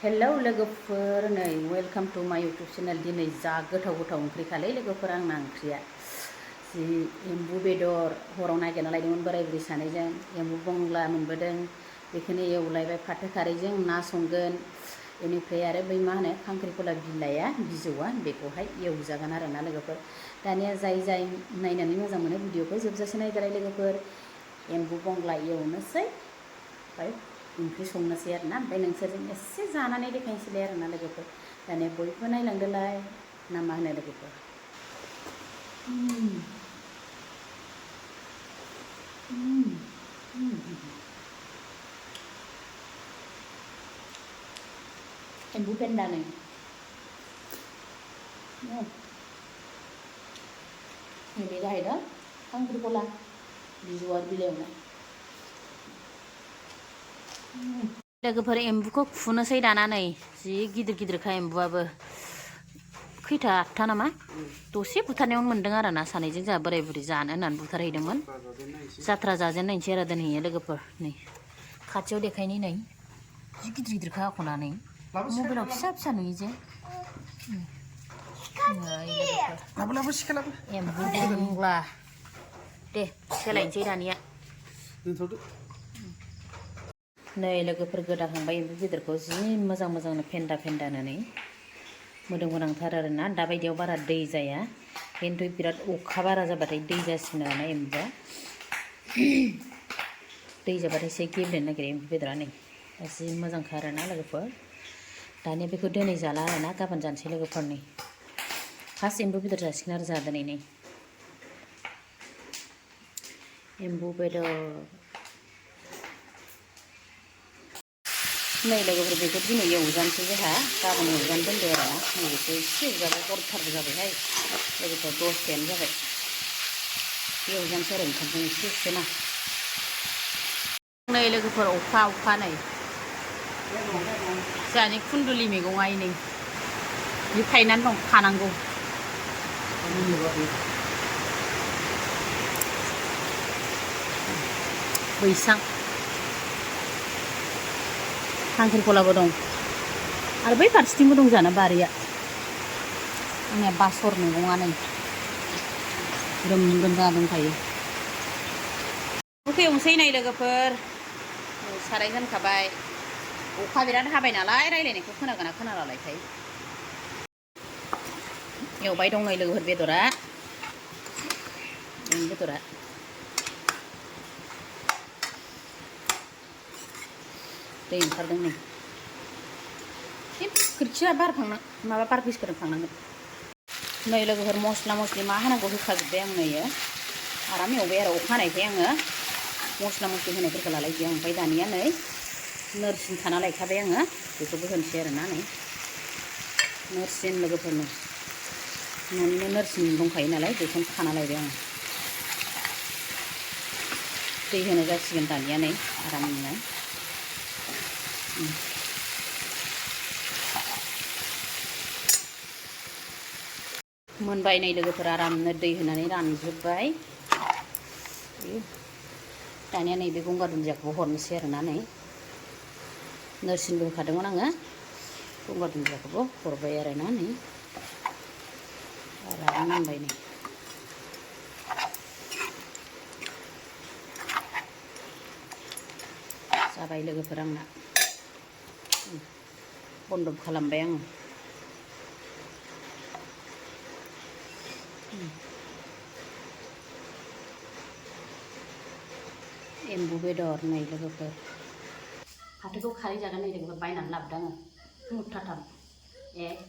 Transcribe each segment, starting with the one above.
hello लोगोफोर नै welcome to माय यूट्यूब चैनल दिनै जा गोथाव गोथाव ओंख्रि खालै लोगोफोर आंना ओंख्रिया जि एम्बु बेदर हराव नागिरना लायदोंमोन बोराय बुरै सानैजों एम्बु बंग्ला मोनबोदों बेखौनो एवलायबाय फाथो खारैजों ना संगोन बेनिफ्राय आरो बै मा होनो खांख्रिखला बिलाइया बिजौआ बेखौहाय एवजागोन आरो ना लोगोफोर दानिया जाय जाय नायनानै मोजां मोनो भिडिअखौ जोबजासे नायदोलाय लोगोफोर एम्बु बंग्ला एवनोसै ओमफ्राय ओंख्रि संनोसै आरो ना ओमफ्राय नोंसोरजों एसे जानानै देखायनोसैलाय आरो ना लोगोफोर दानिया बयबो नायलांदोलाय ना मा होनो लोगोफोर एम्बु पेन्दा नै नैबे जाहैदों खांख्रिखला बिजौ आरो बिलाइ एवनाय लोगोफोर एम्बुखौ खुनोसै दाना नै जि गिदिर गिदिरखा एम्बुआबो खैथा आठथा नामा दसे बुथारनायावनो मोन्दों आरो ना सानैजों जोंहा बोराय बुरै जानो होननानै बुथारहैदोंमोन जात्रा जाजेननायनोसै आरो दिनैयो लोगोफोर नै खाथियाव देखायनि नै जि गिदिर गिदिरखा आख'नानै मबाइलाव फिसा फिसा नुयो जे एम्बु बंग्ला दे सोलायनोसै दानिया नै लोगोफोर गोदाखांबाय एम्बु बेदरखौ जि मोजां मोजांनो फेन्दा फेन्दानो नै मोदोम गोनांथार आरो ना दाबायदियाव बारा दै जाया खिन्थु बिराद अखा बारा जाबाथाय दै जासिनो आरोना एम्बुआ दै जाबाथाय एसे गेब्लेनो नागिरो एम्बु बेदरा नै जि मोजांखा आरो ना लोगोफोर दानिया बेखौ दिनै जाला आरो ना गाबोन जानोसै लोगोफोर नै फार्स्ट एम्बु बेदर जासिगोन आरो जोंहा दिनै नै एम्बु बेदर नै लोगोफोर बेखौ दिनै एवजानोसै जोंहा गाबोन एवजानो दोनदो आरो ना नैबेखौ एसे एवजाबाय हरथारबो जाबायहाय लोगोफोर दसेयानो जाबाय एवजानोसै आरो ओंखामजों एसे एसेना नै लोगोफोर अखा नै जोंहानि खुन्दुलि मैगङा नै बे थायनानै दं खानांगौ बैसां खांख्रिखलाबो दं आरो बै फारसेथिंबो दं जाना बारिया आंनिया बासर मैगङा नै ग्रोम ग्रोम जाना दंखायो ओंख्रि एवनोसै नै लोगोफोर साराय जानखाबाय अखा बिराद हाबाय नालाय रायलायनायखौ खोनागोना खोनालालायथाय एवबाय दं नै लोगोफोर बेदरा दै ओंखारदों नै खोरखिया माबा बार फैस्रोखांनांगोन नै लोगोफोर मस्ला मस्लि मा होनांगौ होखाजोब्बाय आं नैयो आराम एवबाय आरो अखा हानायखाय आङो मस्ला मस्लि होनायफोरखौ लालायबाय आं ओमफ्राय दानिया नै नोरसिं खाना लायखाबाय आङो बेखौबो होनोसै आरो ना नै नोरसिं लोगोफोर न'निनो नोरसिं दंखायो नालाय बेखौनो खाना लायबाय आं दै होनो जासिगोन दानिया नै आरामनो मोनबाय नै लोगोफोर आरामनो दै होनानै रानजोब्बाय दानिया नैबे गंगार दुन्दियाखौबो हरनोसै आरो ना नै नोरसिंबो होखादोंमोन आङो गंगार दुन्दियाखौबो हरबाय आरो ना नै आराम मोनबाय नै जाबाय लोगोफोर आंना बन्द' खालामबाय आङो एम्बु बेदर नै लोगोफोर फाथोखौ खारै जागोन नै लोगोफोर बायनानै लाबोदों आङो मुथाथाम 1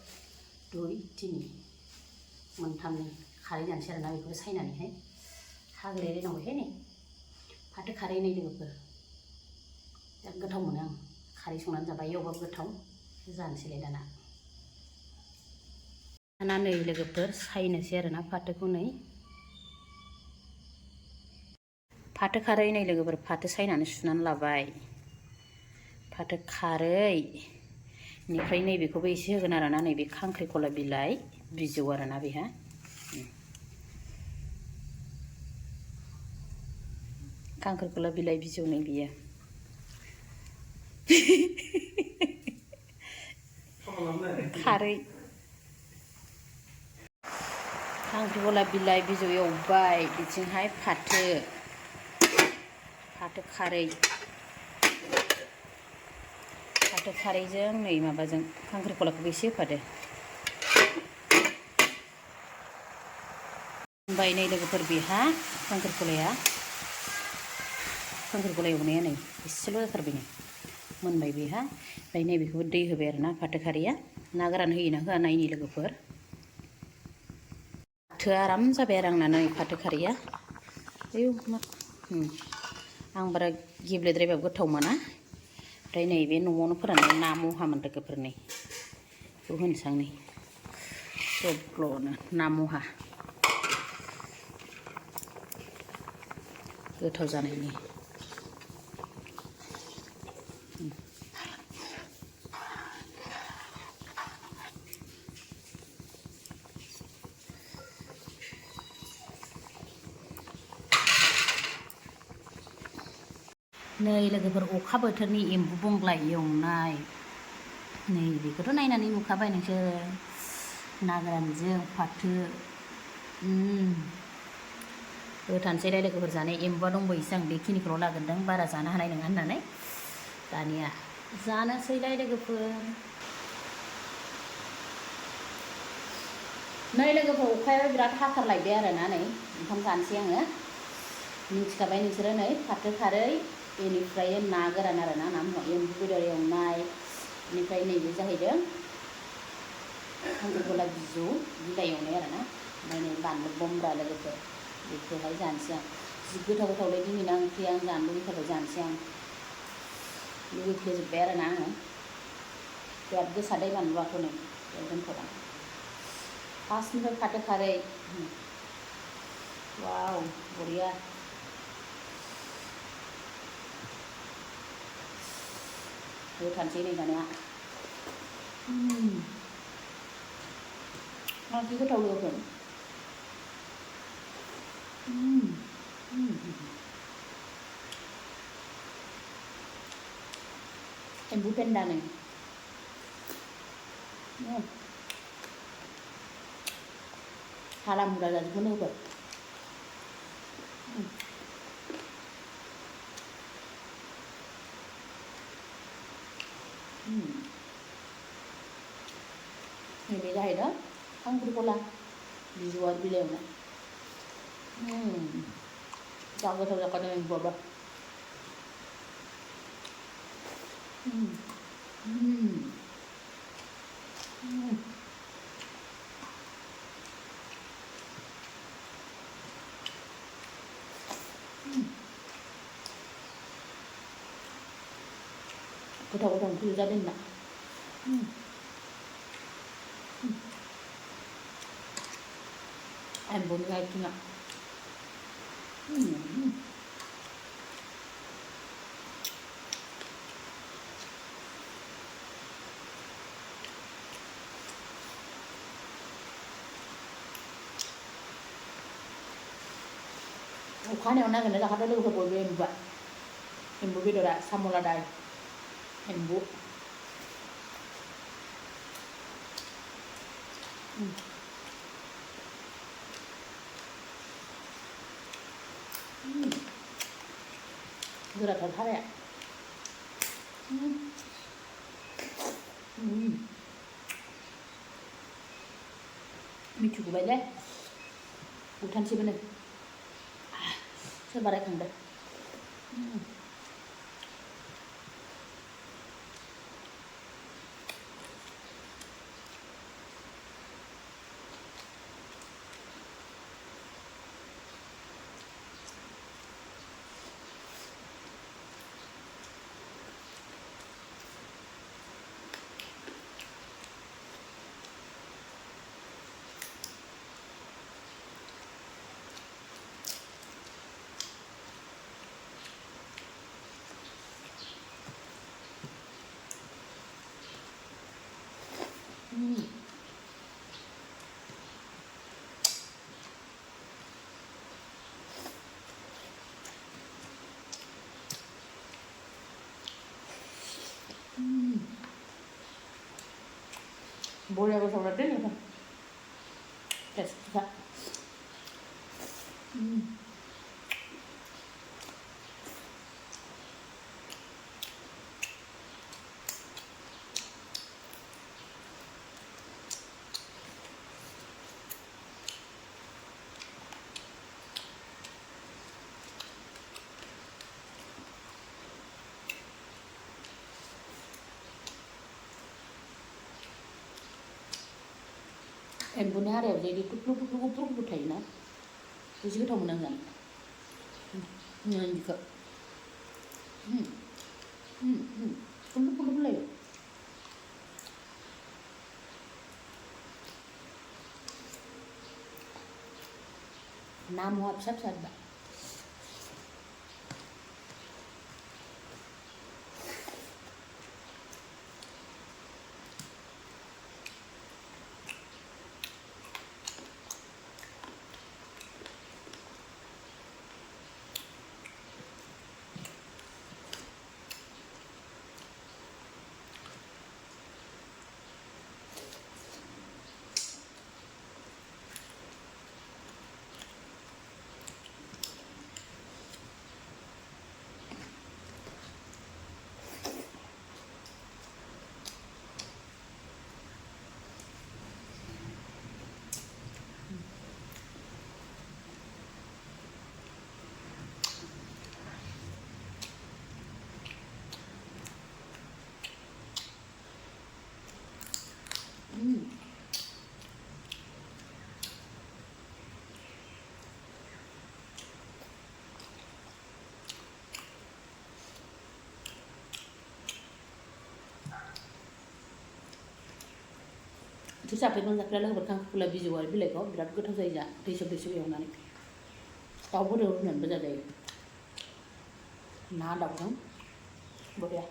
2 3 मोनथामनि खारै जानोसै आरोना बेखौबो सायनानैहाय हाग्लेलायनांबायहाय नै फाथो खारै नै लोगोफोर बिराद गोथाव मोनो आं खारै संनानै जाबाय एवबाबो गोथाव जानोसैलाय दाना नै लोगोफोर सायनोसै आरोना फाथोखौ नै फाथो खारै नै लोगोफोर फाथो सायनानै सुनानै लाबाय फाथो खारै बेनिफ्राय नैबेखौबो एसे होगोन आरोना नैबे खांख्रिखला बिलाइ बिजौ आरोना बेहा खांख्रिखला बिलाइ बिजौ नै बियो खारै खांख्रिखला बिलाइ बिजौ एवबाय बिथिंहाय फाथो खारैजों नै माबाजों खांख्रिखलाखौबो एसे होफादो ओमफ्राय नै लोगोफोर बेहा खांख्रिखला एवनाया नै एसेल' जाथारबाय नै मोनबाय बेहा ओमफ्राय नैबेखौबो दै होबाय आरो ना फाथो खारैया ना गोरान होयोना होआ नायनि लोगोफोर फाथोआ आराम जाबाय आरो आंना नै फाथो खारैया आं बारा गेब्लेद्रायबाबो गोथाव मोना ओमफ्राय नैबे न'आवनो फोराननाय ना महामोन लोगोफोर नै बेखौ होनोसै आं नै जब्ल'नो ना महा गोथाव जानायनि नै लोगोफोर अखा बोथोरनि एम्बु बंग्ला एवनाय नै बेखौथ' नायनानै नुखाबाय नोंसोर ना गोरानजों फाथो होथानोसैलाय लोगोफोर जानाय एम्बुआ दंबायोसो आं बेखिनिखौल' लागोरदों बारा जानो हानाय नङा होननानै दानिया जानोसैलाय लोगोफोर नै लोगोफोर अखाया बिराद हाथारलायबाय आरोना नै ओंखाम जानोसै आङो मिन्थिखाबाय नोंसोरो नै फाथो खारै बेनिफ्राय ना गोरान आरोना एम्बु बेदर एवनाय बेनिफ्राय नैबे जाहैदों खांख्रिखला बिजौ बिलाइ एवनाय आरोना ओमफ्राय नै बानलु बमब्रा लोगोफोर बेखौहाय जानोसै आं जि गोथावलै दिनैना ओंख्रिया आं जानो लुबैथारबाय जानोसै आं लुबैफ्लेजोब्बाय आरोना आङो बिराद गोसा दै बानलुआथ' नै दोनथ'दां फार्स्टनिफ्राय फाथो खारै वाव बरिया होथारनोसै नै दानिया मा ओंख्रि गोथाव लोगोफोर एम्बु पेन्दा नै हाला मुरा जाजोबगोन लोगोफोर नैबे जाहैदों खांख्रिखला बिजौ आरो बिलाइ एवनाय जा गोथाव जाखादों एम्बुआबो गोथाव ओंख्रि जादों ना एम्बुनि आथिङा अखा हानायाव नागिरना जाखादों लोगोफोर बयबो एम्बु बेदरा साम' लादाय एम्बु गोराथार हाराया मिथिगौबायलै उथानसैबो नै सोरबा रायखांदों बरिया गोथाव जादों नोंथां टेस्टआ एम्बुनि हारायाव जे गुफ्रु गुफ्रु गुफ्रु गुफ्रु थायोना बेसे गोथाव मोनो आं जानो बिखौ फुलु फुलु बुलायो ना मुवा फिसा फिसा दा जाफेरबाय लोगोफोर खांख्रिखला बिजौ आरो बिलाइखौ बिराद गोथाव जायो जा दैसोब दैसोब एवनानै दाउ बेदर होनानैबो जाजायो ना दाउजों बरिया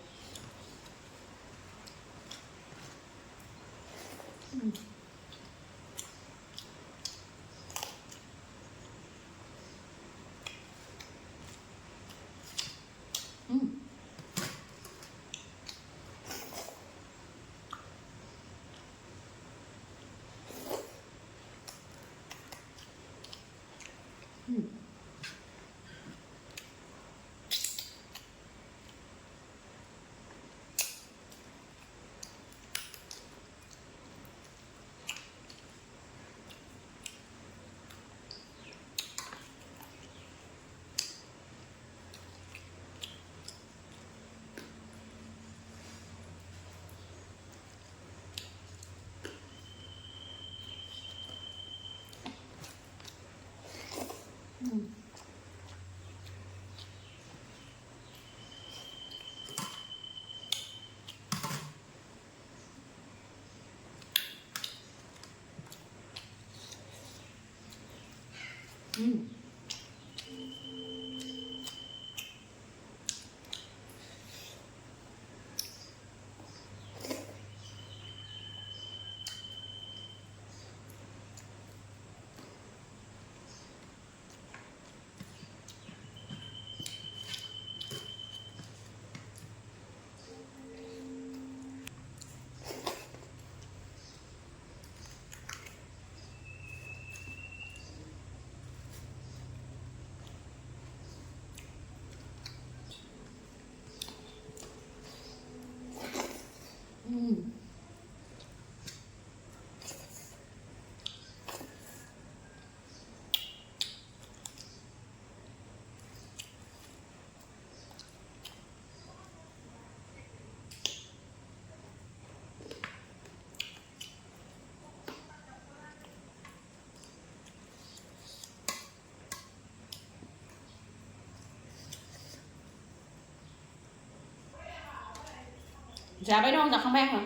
जाबाय दं जाखांबाय आङो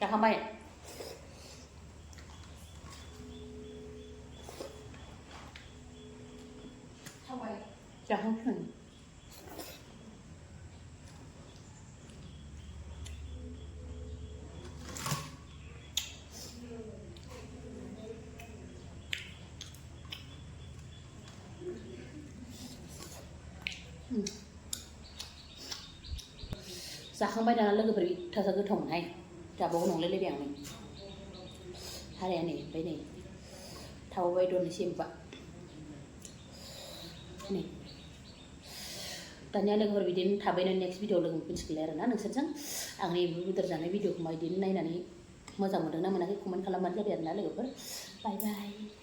जाखांबाय जाखांसिगोन जाखांबाय दाना लोगोफोर इथासा गोथाव मोनहाय जाबावगौ नंलायलायबाय आं हाराया नै ओमफ्राय नै थाव बेदरनिसै होमबा नै दानिया लोगोफोर बिदिनो थाबैनो नेक्स्ट भिडिअ लोगो मोनफिनसिगोनलाय आरोना नोंसोरजों आंनि एम्बु बेदर जानाय भिडिअखौ माबायदि नायनानै मोजां मोनदोंना मोनाखै कमेन्ट खालामबानो जाबाय आरोना लोगोफोर बाय बाय